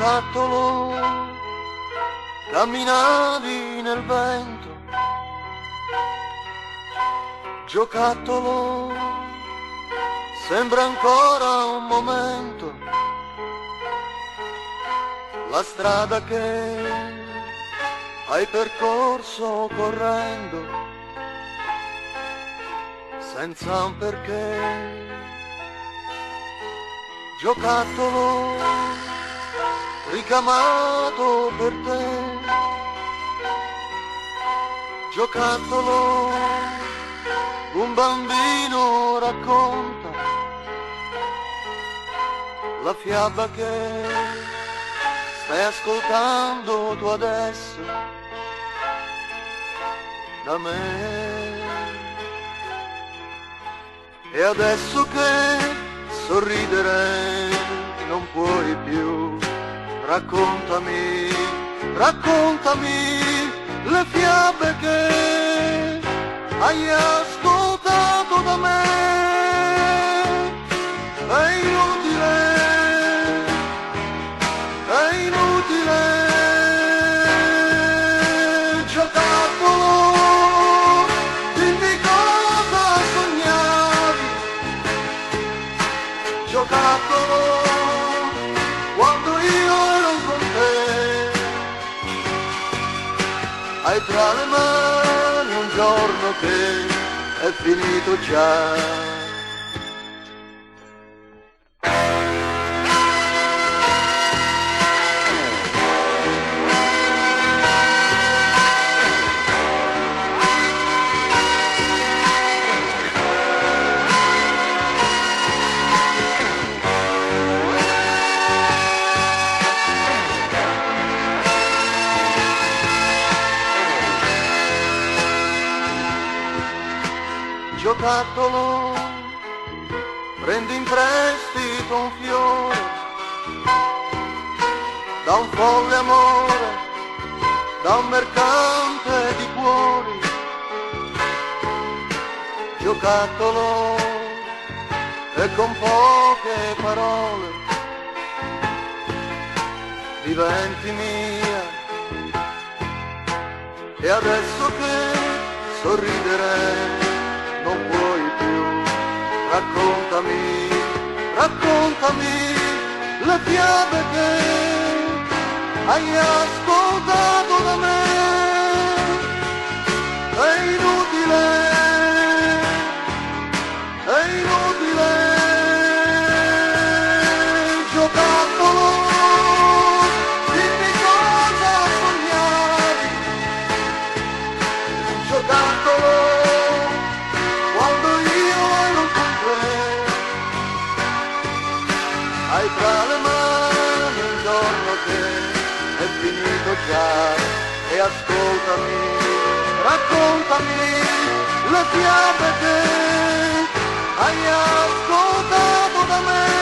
giocattolo, camminavi nel vento, giocattolo, sembra ancora un momento, la strada che hai percorso correndo, senza un perché. Giocattolo ricamato per te, giocattolo un bambino racconta la fiaba che stai ascoltando tu adesso da me. E adesso che sorridere non puoi più, raccontami, raccontami le fiabe che hai ascoltato da me. È inutile, è inutile, giocattolo, dimmi cosa sognavi, giocattolo, quando io ero con te, hai tra le mani un giorno che è finito già. Giocattolo, prendi in prestito un fiore da un folle amore, da un mercante di cuori. Giocattolo, e con poche parole diventi mia. E adesso che sorridere non puoi più, raccontami, raccontami le fiabe che hai ascoltato da me. È inutile, è inutile, giocattolo, dimmi cosa sognavi, giocattolo, hai tra le mani un giorno che è finito già. E ascoltami, raccontami le fiabe che hai ascoltato da me.